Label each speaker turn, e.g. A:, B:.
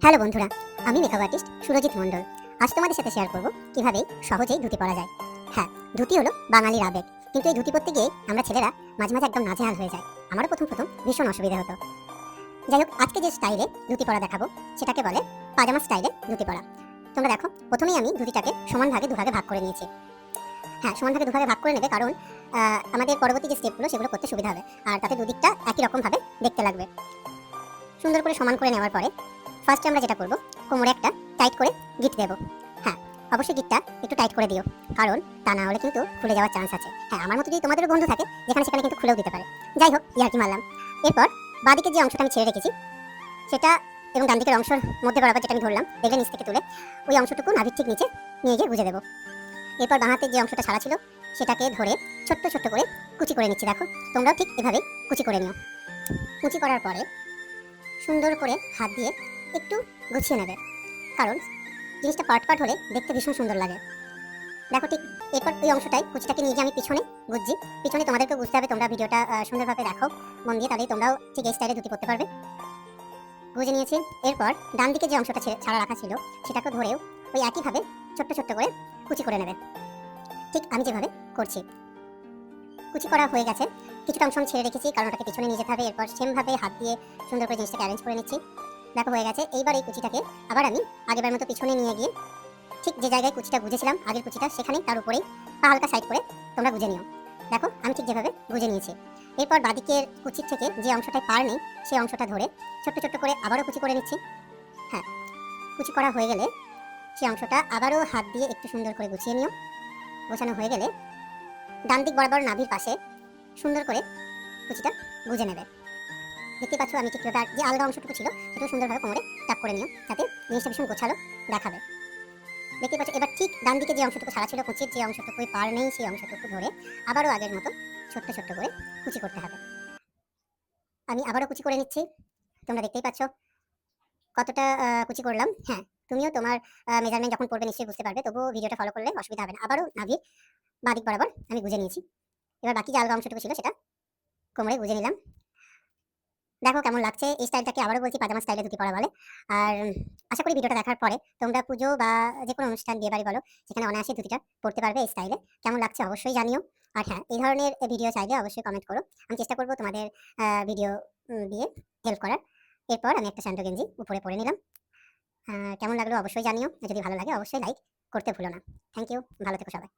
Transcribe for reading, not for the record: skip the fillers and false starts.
A: Hello বন্ধুরা, আমি makeup artist Surajit মণ্ডল। আজ তোমাদের সাথে শেয়ার করব কিভাবে সহজেই ধুতি পরা যায়। হ্যাঁ, ধুতি হলো বাঙালির আবেগ, কিন্তু এই ধুতি পরতে গিয়ে আমরা ছেলেরা মাঝে মাঝে একদম নাজেহাল হয়ে যায়। আমারও প্রথম ভীষণ অসুবিধা হতো। যাই হোক, আজকে যে স্টাইলে ধুতি পরা দেখাবো সেটাকে বলে পাজামা স্টাইলে ধুতি পরা। তোমরা দেখো, প্রথমেই আমি ধুতিটাকে সমান ভাগে দুভাগে ভাগ করে নিয়েছি। হ্যাঁ, সমান ভাগে দুভাগে ভাগ করে নেবে, কারণ আমাদের পরবর্তী যে স্টেপগুলো সেগুলো করতে সুবিধা হবে, আর তাতে দুদিকটা একই রকমভাবে দেখতে লাগবে। সুন্দর করে সমান করে নেওয়ার পরে ফার্স্টে আমরা যেটা করব, কোমরে একটা টাইট করে গিট দেবো। হ্যাঁ, অবশ্যই গিটটা একটু টাইট করে দিও, কারণ তা না হলে কিন্তু খুলে যাওয়ার চান্স আছে। হ্যাঁ, আমার মতো যদি তোমাদেরও বন্ধু থাকে যেখানে সেখানে কিন্তু খুলেও দিতে পারে। যাই হোক, ইয়ার্কি মারলাম। এরপর বাঁদিকে যে অংশটা আমি ছেড়ে রেখেছি সেটা এবং ডান দিকের অংশের মধ্যে বরাবর যেটা আমি ধরলাম, দেখলে নিচ থেকে তুলে ওই অংশটুকু নাভির ঠিক নিচে নিয়ে গিয়ে গুঁজে দেবো। এরপর বাঁ হাতে যে অংশটা ছাড়া ছিল সেটাকে ধরে ছোট্ট ছোট্ট করে কুচি করে নিচ্ছি। দেখো, তোমরাও ঠিক এভাবেই কুচি করে নিও। কুচি করার পরে সুন্দর করে হাত দিয়ে একটু গুছিয়ে নেবে, কারণ জিনিসটা পার্ট পার্ট হলে দেখতে ভীষণ সুন্দর লাগে। দেখো, ঠিক এরপর ওই অংশটাই কুচিটাকে নিয়ে গিয়ে আমি পিছনে গুজছি। পিছনে তোমাদেরকে বুঝতে হবে, তোমরা ভিডিওটা সুন্দরভাবে দেখো মন দিয়ে, তাহলেই তোমরাও ঠিক এই স্টাইলে ধুতি পরতে পারবে। গুজে নিয়েছি। এরপর ডান দিকে যে অংশটা ছাড়া রাখা ছিল সেটাকে ধরেও ওই একইভাবে ছোট্ট ছোট্ট করে কুচি করে নেবে, ঠিক আমি যেভাবে করছি। কুচি করা হয়ে গেছে, কিছুটা অংশ আমি ছেড়ে রেখেছি কারণ ওটাকে পিছনে নিয়ে যেতে হবে। এরপর সেমভাবে হাত দিয়ে সুন্দর করে জিনিসটাকে অ্যারেঞ্জ করে নিচ্ছি। দেখো, হয়ে গেছে। এইবার এই কুচিটাকে আবার আমি আগেবার মতো পিছনে নিয়ে গিয়ে ঠিক যে জায়গায় কুচিটা গুজেছিলাম, আগের কুচিটা, সেখানেই তার উপরেই পা হালকা সাইড করে তোমরা গুজে নিও। দেখো, আমি ঠিক যেভাবে গুজে নিয়েছি। এরপর বাদিকের কুচির থেকে যে অংশটায় পার নেই সেই অংশটা ধরে ছোট্ট ছোট্ট করে আবারও কুচি করে নিচ্ছি। হ্যাঁ, কুচি করা হয়ে গেলে সেই অংশটা আবারও হাত দিয়ে একটু সুন্দর করে গুছিয়ে নিও। গোছানো হয়ে গেলে ডান দিক বরাবর নাভির পাশে সুন্দর করে কুচিটা গুজে নেবে। দেখতে পাচ্ছ আমি ঠিক যে আলগা অংশটুকু ছিল সেটাও সুন্দরভাবে কোমরে টাক করে নিও, যাতে জিনিসটা ভীষণ গোছালো দেখাবে। দেখতে পাচ্ছ, এবার ঠিক ডান দিকে যে অংশটুকু ছাড়া ছিল, কুচির যে অংশটুকু পার নেই সেই অংশটুকু ধরে আবারও আগের মতো ছোট্ট ছোট্ট করে কুচি করতে হবে। আমি আবারও কুচি করে নিচ্ছি। তোমরা দেখতেই পাচ্ছ কতটা কুচি করলাম। হ্যাঁ, তুমিও তোমার মেজারমেন্ট যখন পড়বে নিশ্চয়ই বুঝতে পারবে, তবুও ভিডিওটা ফলো করলে অসুবিধা হবে না। আবারও নাভির বাদিক বরাবর আমি গুজে নিয়েছি। এবার বাকি যে আলগা অংশটুকু ছিল সেটা কোমরে গুজে নিলাম। দেখো কেমন লাগছে। এই স্টাইলটাকে আবারও বলছি পাজামা স্টাইলে ধুতি পরা বলে। আর আশা করি ভিডিওটা দেখার পরে তোমরা পুজো বা যেকোনো অনুষ্ঠান, বিয়ে বাড়ি বলো, সেখানে অনায়াসে ধুতিটা পরতে পারবে এই স্টাইলে। কেমন লাগছে অবশ্যই জানিও। আর হ্যাঁ, এই ধরনের ভিডিও চাইলে অবশ্যই কমেন্ট করো। আমি চেষ্টা করব তোমাদের ভিডিও দিয়ে হেল্প করার। এরপর আমি একটা স্যান্ডো গেঞ্জি উপরে পরে নিলাম। কেমন লাগলো অবশ্যই জানিও। যদি ভালো লাগে অবশ্যই লাইক করতে ভুলো না। থ্যাংক ইউ, ভালো থেকো সবাই।